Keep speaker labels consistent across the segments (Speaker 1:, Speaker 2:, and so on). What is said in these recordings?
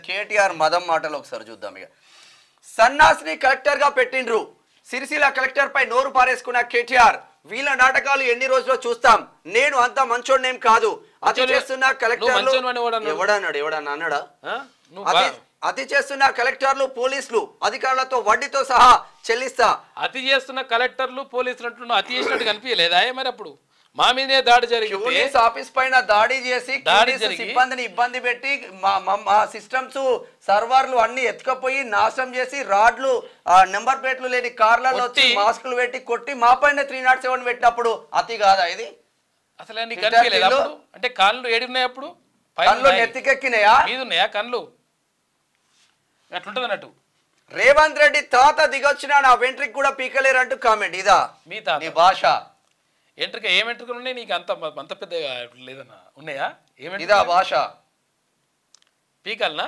Speaker 1: కేటీఆర్ మదం మాటలు ఒకసారి చూద్దాం. ఇక సన్నాసిని కలెక్టర్ గా పెట్టిండ్రు. సిరిసిల్ల కలెక్టర్ పై నోరు పారేసుకున్న కేటీఆర్, వీళ్ళ నాటకాలు ఎన్ని రోజుల్లో చూస్తాం, నేను అంత మంచోడ్నేం కాదు, అతి చేస్తున్న కలెక్టర్లు ఎవడన్నా అన్నాడా? అతి చేస్తున్న కలెక్టర్లు పోలీసులు అధికారులతో వడ్డీతో సహా చెల్లిస్తా.
Speaker 2: అతి చేస్తున్న కలెక్టర్లు పోలీసులు అంటున్నా, అతి చేసినట్టు కనిపించలేదా మరి? అప్పుడు మా మీదే దాడి జరిగింది,
Speaker 1: ఆఫీస్ పైన దాడి చేసి సిబ్బందిని ఇబ్బంది పెట్టి మా సిస్టమ్స్ సర్వర్లు అన్ని ఎత్తుకపోయి నాశనం చేసి రాడ్లు నెంబర్ ప్లేట్లు లేని కార్లలో వచ్చి మాస్కులు పెట్టి కొట్టి మా పైన 307 పెట్టినప్పుడు అతి కాదా ఇది?
Speaker 2: అసలు నీకు కనిపించలేదు అప్పుడు? అంటే కాళ్ళు ఏడున్నాయి అప్పుడు?
Speaker 1: కళ్ళు నెత్తికెక్కినాయా?
Speaker 2: మీద ఉన్నాయా కళ్ళు? అట్లుంటది అన్నట్టు.
Speaker 1: రేవంత్ రెడ్డి తాత దిగొచ్చినా నా వెంట్రికి కూడా పీకలేరు అంటూ కామెంట్. ఇదా
Speaker 2: మీ తాత?
Speaker 1: నీ భాష
Speaker 2: ఎంట్రిక ఏం ఎంట్రికలు ఉన్నాయి నీకు? అంత పెద్ద లేదన్నా, ఉన్నాయా?
Speaker 1: ఇదా భాష?
Speaker 2: పీకల్నా?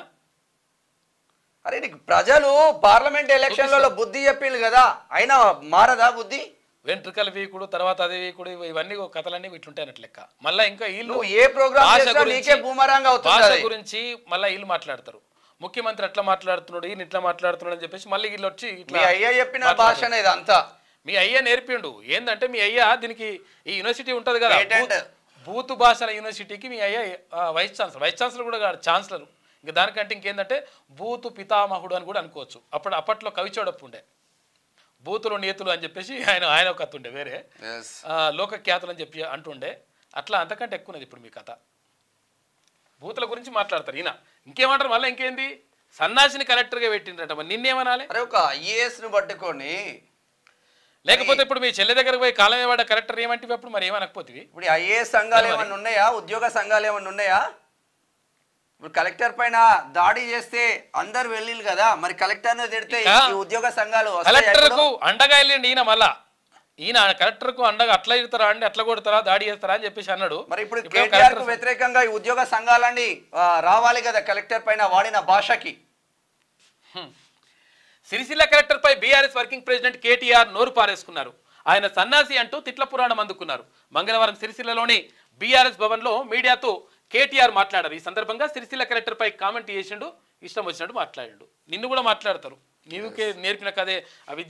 Speaker 1: అరే నీకు ప్రజలు పార్లమెంట్ ఎలక్షన్లలో బుద్ధి చెప్పిండు కదా, అయినా మారదా బుద్ధి?
Speaker 2: వెంట్రుకలు వీకుడు, తర్వాత అదే వీకుడు, ఇవన్నీ కథలన్నీ ఇట్లుంటాయి అన్నట్టు లెక్క. మళ్ళీ ఇంకా వీళ్ళు
Speaker 1: ఏ ప్రోగ్రామ్ భాష
Speaker 2: గురించి మళ్ళీ వీళ్ళు మాట్లాడతారు. ముఖ్యమంత్రి ఎట్లా మాట్లాడుతున్నాడు, ఈయన ఇట్లా మాట్లాడుతున్నాడు అని చెప్పేసి మళ్ళీ వీళ్ళు వచ్చి
Speaker 1: అయ్యా చెప్పిన భాష ఇదంతా
Speaker 2: మీ అయ్యా నేర్పిండు. ఏంటంటే మీ అయ్యా దీనికి ఈ యూనివర్సిటీ ఉంటది కదా, బూతు భాషల యూనివర్సిటీకి మీ అయ్యా వైస్ ఛాన్సలర్ కూడా కాదు, ఛాన్సలర్. ఇంకా దానికంటే ఇంకేంటంటే బూతు పితామహుడు అని కూడా అనుకోవచ్చు. అప్పట్లో కవిచోడప్పు ఉండే, బూతులు నేతులు అని చెప్పేసి ఆయన ఒక కథ ఉండే, వేరే లోక ఖ్యాతులు అని చెప్పి అంటుండే. అట్లా అంతకంటే ఎక్కువనేది ఇప్పుడు మీ కథ. బూతుల గురించి మాట్లాడతారు ఈయన. ఇంకేమంటారు మళ్ళీ? ఇంకేంది సన్నాసిని కలెక్టర్గా పెట్టిండ్రట, మరి నిన్నేమనాలి?
Speaker 1: అరే ఒక ఐఏఎస్ ను పట్టుకొని,
Speaker 2: లేకపోతే ఇప్పుడు మీ చెల్లె దగ్గరకు పోయి కాలం ఏవాడ కలెక్టర్ ఏమంటే అప్పుడు మరి ఏమనకపోతే?
Speaker 1: ఇప్పుడు ఐఏఎస్ సంఘాలు ఏమన్నా ఉన్నాయా? ఉద్యోగ సంఘాలు ఏమన్నా ఉన్నాయా? ఇప్పుడు కలెక్టర్ పైన దాడి చేస్తే అందరు వెళ్ళిళ్ళు కదా, మరి కలెక్టర్ ను తిడితే ఉద్యోగ సంఘాలు
Speaker 2: కలెక్టర్కు అండగా వెళ్ళండి ఈయన. మళ్ళా ఈయన కలెక్టర్కు అండగా అట్లా ఇడతారా అండి, అట్లా కొడతారా, దాడి చేస్తారా అని చెప్పేసి అన్నాడు.
Speaker 1: మరి ఇప్పుడు కేటీఆర్ కు వ్యతిరేకంగా ఈ ఉద్యోగ సంఘాలన్నీ రావాలి కదా కలెక్టర్ పైన వాడిన భాషకి.
Speaker 2: సిరిసిల్ల కలెక్టర్ పై బీఆర్ఎస్ వర్కింగ్ ప్రెసిడెంట్ కేటీఆర్ నోరు పారేసుకున్నారు. ఆయన సన్నాసి అంటూ తిట్ల పురాణం అందుకున్నారు. మంగళవారం సిరిసిల్లలోని బీఆర్ఎస్ భవన్ లో మీడియాతో కేటీఆర్ మాట్లాడారు. ఈ సందర్భంగా సిరిసిల్ల కలెక్టర్ పై కామెంట్ చేసిండు, ఇష్టం వచ్చినట్టు మాట్లాడిండు. నిన్ను కూడా మాట్లాడతారు, నీవుకే నేర్పిన కదే అవి.